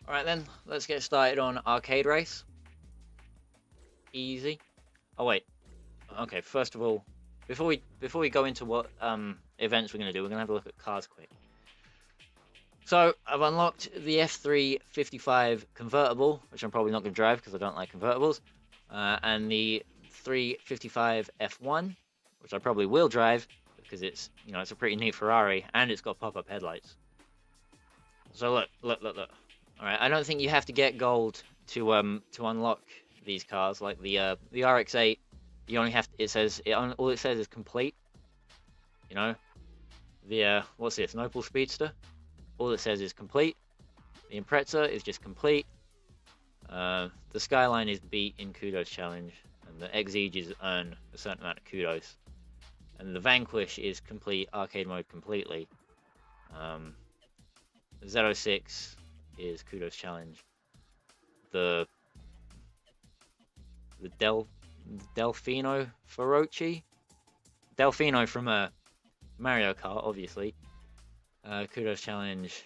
Alright then, let's get started on Arcade Race. Easy. Oh wait. Okay, first of all, before we go into what events we're gonna do, we're gonna have a look at cars quick. So I've unlocked the F355 convertible, which I'm probably not gonna drive because I don't like convertibles, and the 355 F1, which I probably will drive because it's it's a pretty neat Ferrari and it's got pop-up headlights. So look. Alright, I don't think you have to get gold to unlock these cars. Like the RX-8, you only have to, all it says is complete. You know, the what's this? An Opel Speedster. All it says is complete. The Impreza is just complete. The Skyline is beat in Kudos Challenge, and the Exeges earn a certain amount of kudos. And the Vanquish is complete arcade mode completely. The Z06 is Kudos Challenge. The Delfino Feroci? Delfino from Mario Kart, obviously. Kudos Challenge.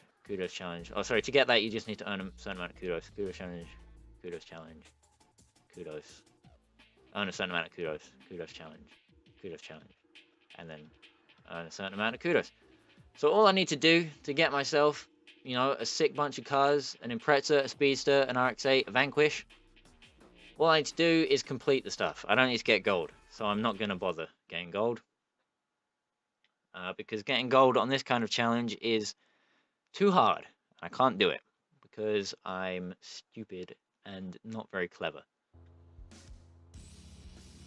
Oh, sorry, to get that you just need to earn a certain amount of kudos. Kudos Challenge. Kudos Challenge. Kudos. Earn a certain amount of kudos. Kudos Challenge. Kudos Challenge. And then earn a certain amount of kudos. So all I need to do to get myself, a sick bunch of cars, an Impreza, a Speedster, an RX-8, a Vanquish, all I need to do is complete the stuff. I don't need to get gold, so I'm not going to bother getting gold. Because getting gold on this kind of challenge is too hard. I can't do it, because I'm stupid and not very clever.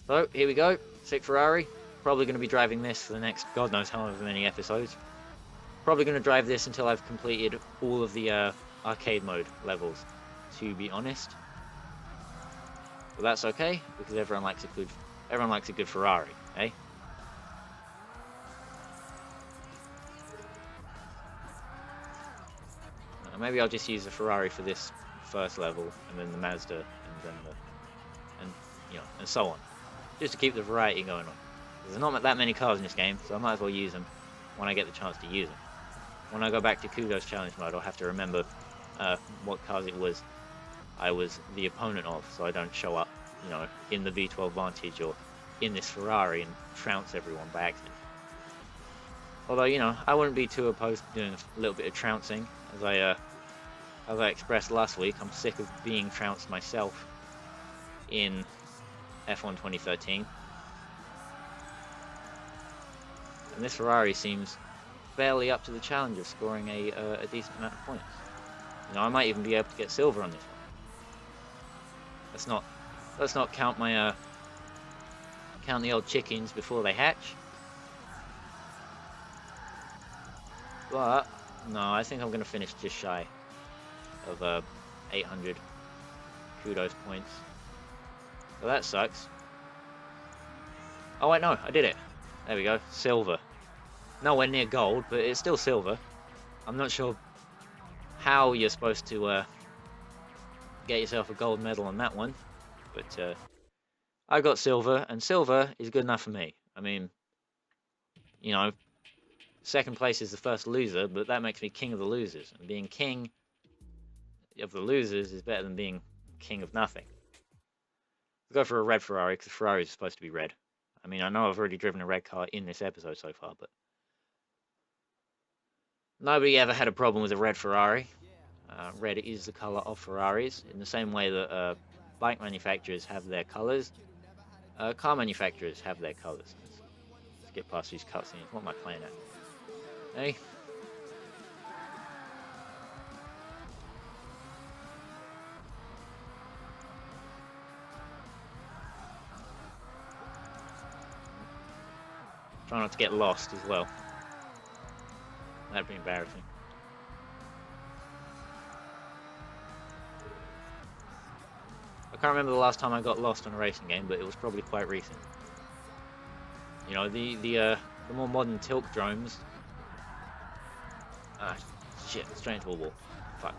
So, here we go. Sick Ferrari. Probably going to be driving this for the next God knows however many episodes. Probably going to drive this until I've completed all of the arcade mode levels, to be honest. But that's okay, because everyone likes a good Ferrari, eh? Maybe I'll just use the Ferrari for this first level, and then the Mazda, and then and so on, just to keep the variety going on. There's not that many cars in this game, so I might as well use them when I get the chance to use them. When I go back to Kudos Challenge mode, I'll have to remember what cars it was I was the opponent of, so I don't show up, in the V12 Vantage or in this Ferrari and trounce everyone by accident. Although, I wouldn't be too opposed to doing a little bit of trouncing, as I expressed last week. I'm sick of being trounced myself in F1 2013. And this Ferrari seems barely up to the challenge of scoring a decent amount of points. I might even be able to get silver on this one. Let's not count my count the old chickens before they hatch. But no, I think I'm gonna finish just shy of 800 kudos points. So that sucks. Oh wait, no, I did it. There we go, silver. Nowhere near gold, but it's still silver. I'm not sure how you're supposed to get yourself a gold medal on that one, but I got silver, and silver is good enough for me. I mean, second place is the first loser, but that makes me king of the losers, and being king of the losers is better than being king of nothing. Let's go for a red Ferrari, because Ferrari is supposed to be red. I mean, I know I've already driven a red car in this episode so far, but nobody ever had a problem with a red Ferrari. Red is the colour of Ferraris, in the same way that bike manufacturers have their colours. Car manufacturers have their colours. Let's get past these cutscenes. What am I playing at? Hey? Try not to get lost as well. That'd be embarrassing. I can't remember the last time I got lost on a racing game, but it was probably quite recent. The more modern tilt drones. Ah, shit! Straight into a wall. Fuck.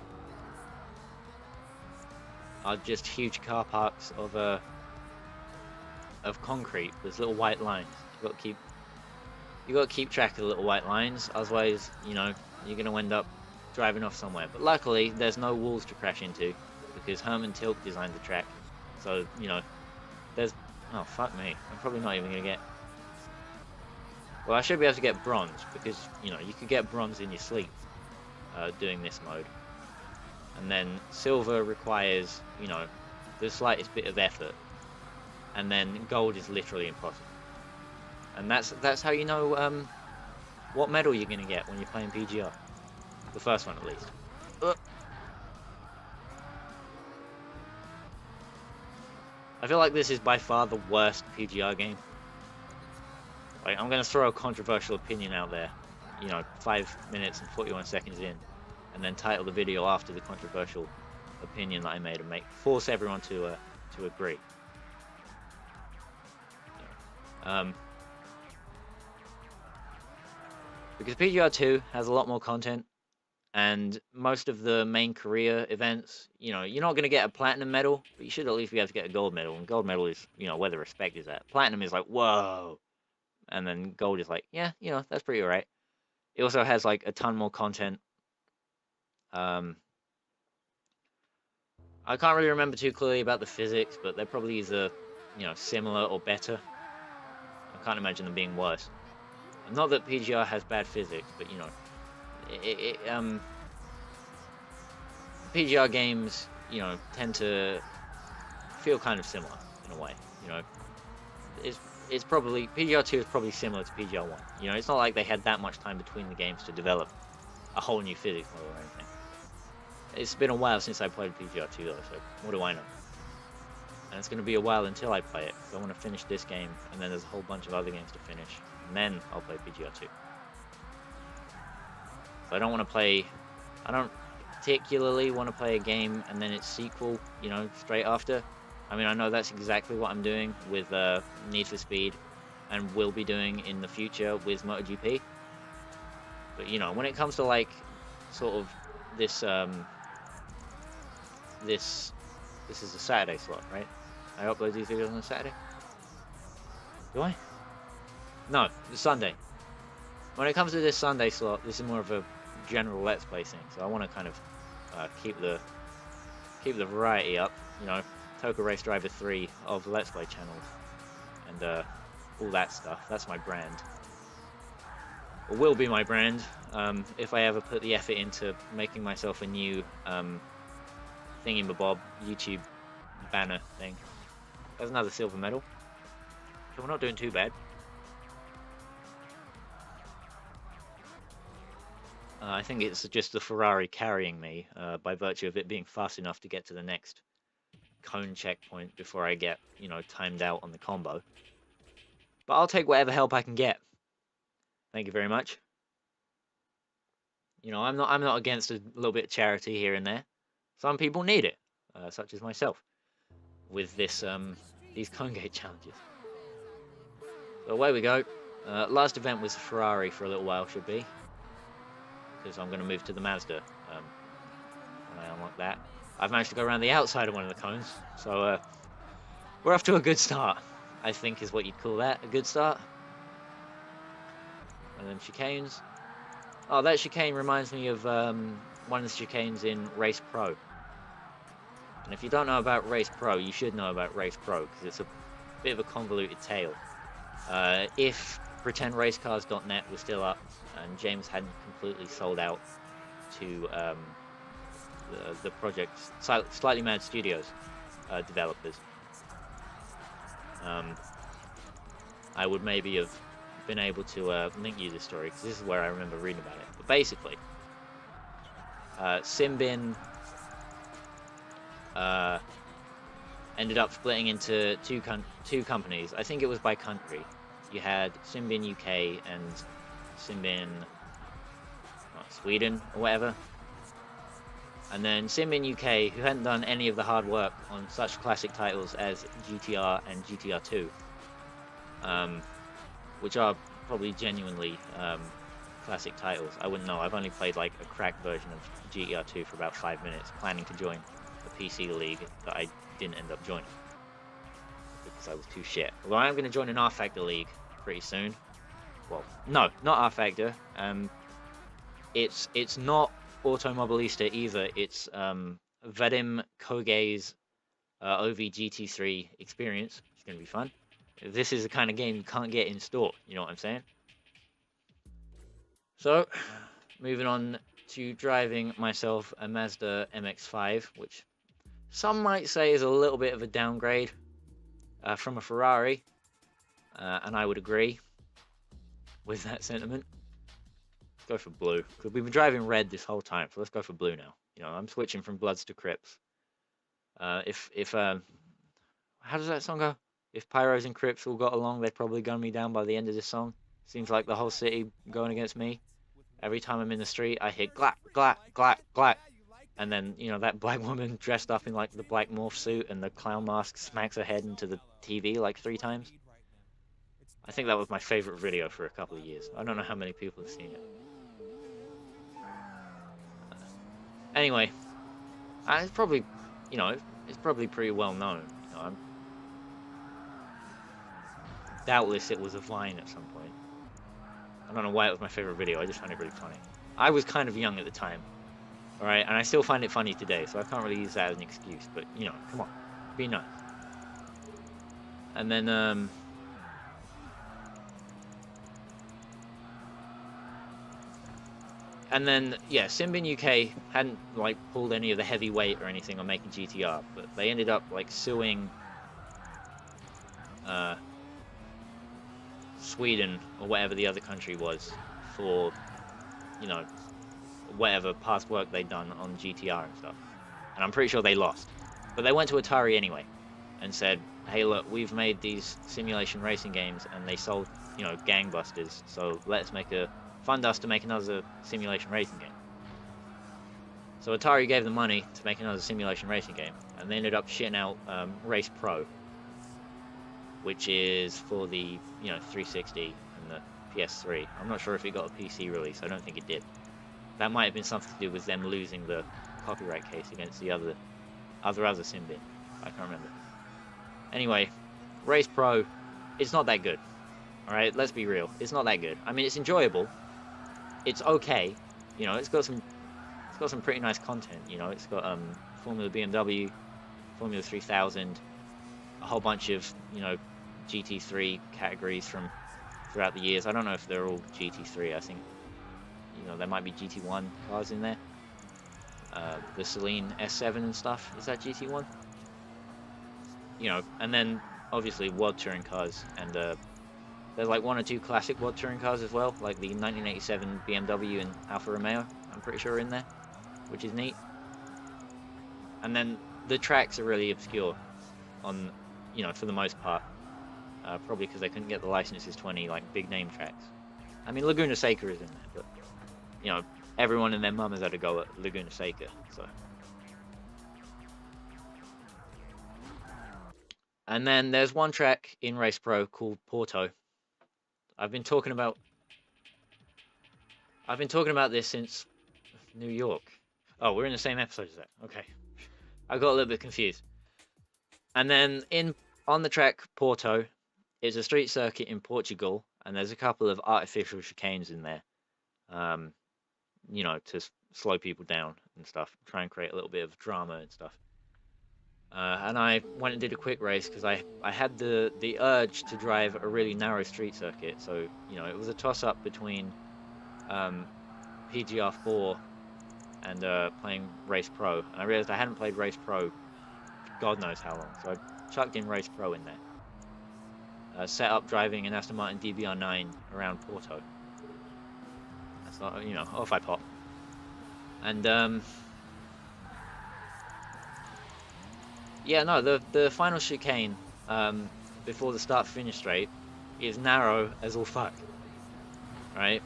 Are just huge car parks of concrete with little white lines. You got to keep track of the little white lines, otherwise, you're gonna end up driving off somewhere. But luckily, there's no walls to crash into because Herman Tilke designed the track. So, you know, there's... Oh, fuck me. I'm probably not even going to get... Well, I should be able to get bronze because, you know, you could get bronze in your sleep doing this mode. And then silver requires, you know, the slightest bit of effort. And then gold is literally impossible. And that's how you know what medal you're going to get when you're playing PGR. The first one, at least. I feel like this is by far the worst PGR game. Like, I'm going to throw a controversial opinion out there. You know, 5 minutes and 41 seconds in. And then title the video after the controversial opinion that I made and force everyone to agree. Because PGR 2 has a lot more content, and most of the main career events, you know, you're not going to get a platinum medal, but you should at least be able to get a gold medal, and gold medal is, you know, where the respect is at. Platinum is like, whoa, and then gold is like, yeah, you know, that's pretty alright. It also has like a ton more content. I can't really remember too clearly about the physics, but they're probably either, you know, similar or better. I can't imagine them being worse. Not that PGR has bad physics, but you know, PGR games, you know, tend to feel kind of similar in a way. You know, it's probably PGR 2 is probably similar to PGR 1. You know, it's not like they had that much time between the games to develop a whole new physics model or anything. It's been a while since I played PGR 2 though, so what do I know? And it's going to be a while until I play it, so I want to finish this game, and then there's a whole bunch of other games to finish, and then I'll play PGR 2. So I don't particularly want to play a game and then its sequel, you know, straight after. I mean, I know that's exactly what I'm doing with Need for Speed, and will be doing in the future with MotoGP. But, you know, when it comes to, like, sort of this, this is a Saturday slot, right? I upload these videos on a Saturday? Do I? No, it's Sunday. When it comes to this Sunday slot, this is more of a general Let's Play thing, so I want to kind of keep the variety up, you know, Toka Race Driver 3 of Let's Play channels, and all that stuff. That's my brand. Or will be my brand, if I ever put the effort into making myself a new thingamabob YouTube banner thing. There's another silver medal. So we're not doing too bad. I think it's just the Ferrari carrying me by virtue of it being fast enough to get to the next cone checkpoint before I get, you know, timed out on the combo. But I'll take whatever help I can get. Thank you very much. You know, I'm not against a little bit of charity here and there. Some people need it, such as myself, with this these cone gate challenges. So away we go. Last event was Ferrari for a little while, should be, because I'm going to move to the Mazda when I unlock that. I've managed to go around the outside of one of the cones, so we're off to a good start, I think is what you'd call that, a good start. And then chicanes. Oh, that chicane reminds me of one of the chicanes in Race Pro. And if you don't know about Race Pro, you should know about Race Pro, because it's a bit of a convoluted tale. If PretendRaceCars.net was still up, and James hadn't completely sold out to the project Slightly Mad Studios developers, I would maybe have been able to link you this story, because this is where I remember reading about it. But basically, Simbin ended up splitting into two companies. I think it was by country. You had Simbin UK and Simbin Sweden or whatever. And then Simbin UK, who hadn't done any of the hard work on such classic titles as GTR and GTR 2, which are probably genuinely classic titles. I wouldn't know. I've only played like a cracked version of GTR 2 for about 5 minutes, planning to join a PC league that I didn't end up joining because I was too shit. Although I am going to join an R-Factor league pretty soon. Well, no, not R-Factor. It's not Automobilista either. It's Vadim Koge's OVGT3 experience. It's going to be fun. This is the kind of game you can't get in store, you know what I'm saying? So, moving on to driving myself a Mazda MX-5, which some might say is a little bit of a downgrade from a Ferrari, and I would agree with that sentiment. Let's go for blue, because we've been driving red this whole time, so let's go for blue now. You know, I'm switching from Bloods to Crips. How does that song go? If Pyros and Crips all got along, they'd probably gun me down by the end of this song. Seems like the whole city going against me. Every time I'm in the street, I hear glack, glack, glack, glack. And then, you know, that black woman dressed up in, like, the black morph suit and the clown mask smacks her head into the TV, like, 3 times. I think that was my favorite video for a couple of years. I don't know how many people have seen it. Anyway, it's probably, you know, it's probably pretty well known. You know, doubtless it was a Vine at some point. I don't know why it was my favorite video, I just found it really funny. I was kind of young at the time, alright, and I still find it funny today, so I can't really use that as an excuse, but, you know, come on, be nice. And then, yeah, Simbin UK hadn't, like, pulled any of the heavy weight or anything on making GTR, but they ended up, like, suing Sweden or whatever the other country was for, you know, whatever past work they'd done on GTR and stuff. And I'm pretty sure they lost. But they went to Atari anyway and said, hey, look, we've made these simulation racing games and they sold, you know, gangbusters, so let's fund us to make another simulation racing game. So Atari gave them money to make another simulation racing game, and they ended up shitting out Race Pro, which is for the, you know, 360 and the PS3. I'm not sure if it got a PC release. I don't think it did. That might have been something to do with them losing the copyright case against the other Simbin. I can't remember. Anyway, Race Pro, it's not that good. Alright, let's be real. It's not that good. I mean, it's enjoyable. It's okay. You know, it's got some pretty nice content. You know, it's got Formula BMW, Formula 3000, a whole bunch of, you know, GT3 categories from throughout the years. I don't know if they're all GT3. I think, you know, there might be GT1 cars in there. The Celine S7 and stuff. Is that GT1? You know, and then obviously World Touring cars, and there's like 1 or 2 classic World Touring cars as well, like the 1987 BMW and Alfa Romeo. I'm pretty sure are in there, which is neat. And then the tracks are really obscure, on, you know, for the most part. Probably because they couldn't get the licenses to any, like, big name tracks. I mean, Laguna Seca is in there, but, you know, everyone and their mum has had a go at Laguna Seca, so. And then there's one track in Race Pro called Porto. I've been talking about this since New York. Oh, we're in the same episode as that. Okay. I got a little bit confused. And then on the track Porto, it's a street circuit in Portugal, and there's a couple of artificial chicanes in there, you know, to slow people down and stuff, try and create a little bit of drama and stuff. And I went and did a quick race because I had the urge to drive a really narrow street circuit. So, you know, it was a toss-up between PGR4 and playing Race Pro. And I realized I hadn't played Race Pro God knows how long. So I chucked in Race Pro in there. Set up driving an Aston Martin DBR9 around Porto. That's not, you know, off I pop. And yeah, no, the final chicane before the start-finish straight is narrow as all fuck. Right?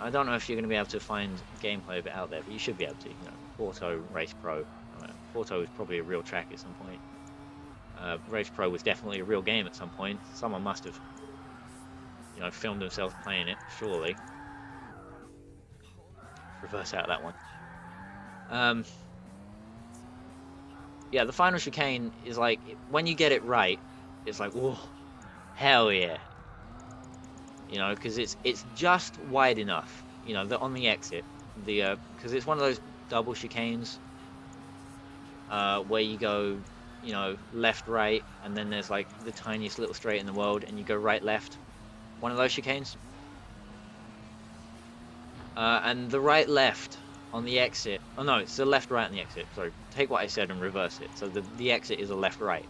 I don't know if you're going to be able to find gameplay of it out there, but you should be able to. You know, Porto, Race Pro. Porto is probably a real track at some point. Race Pro was definitely a real game at some point. Someone must have, you know, filmed themselves playing it, surely. Reverse out that one. Yeah, the final chicane is like, when you get it right, it's like, whoa, hell yeah. You know, because it's just wide enough, you know, on the exit, because it's one of those double chicanes, where you go, you know, left, right, and then there's like the tiniest little straight in the world, and you go right, left. One of those chicanes. And the right, left on the exit. Oh no, it's the left, right on the exit. Sorry, take what I said and reverse it. So the exit is a left, right.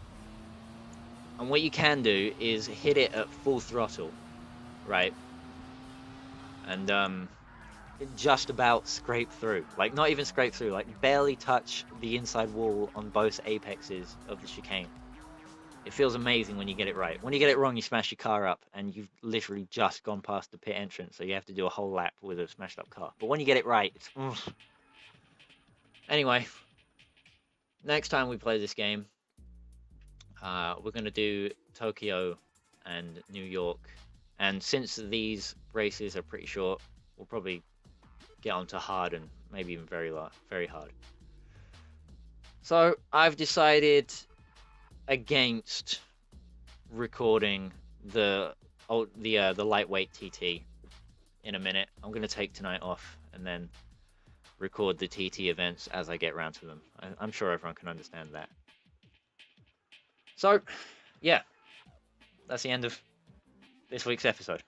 And what you can do is hit it at full throttle, right? And just about scrape through. Like, not even scrape through, like barely touch the inside wall on both apexes of the chicane. It feels amazing when you get it right. When you get it wrong, you smash your car up, and you've literally just gone past the pit entrance, so you have to do a whole lap with a smashed up car. But when you get it right, it's... Anyway, next time we play this game, we're going to do Tokyo and New York. And since these races are pretty short, we'll probably get onto hard and maybe even very hard. So I've decided against recording the lightweight TT in a minute. I'm going to take tonight off and then record the TT events as I get around to them. I'm sure everyone can understand that. So, yeah, that's the end of this week's episode.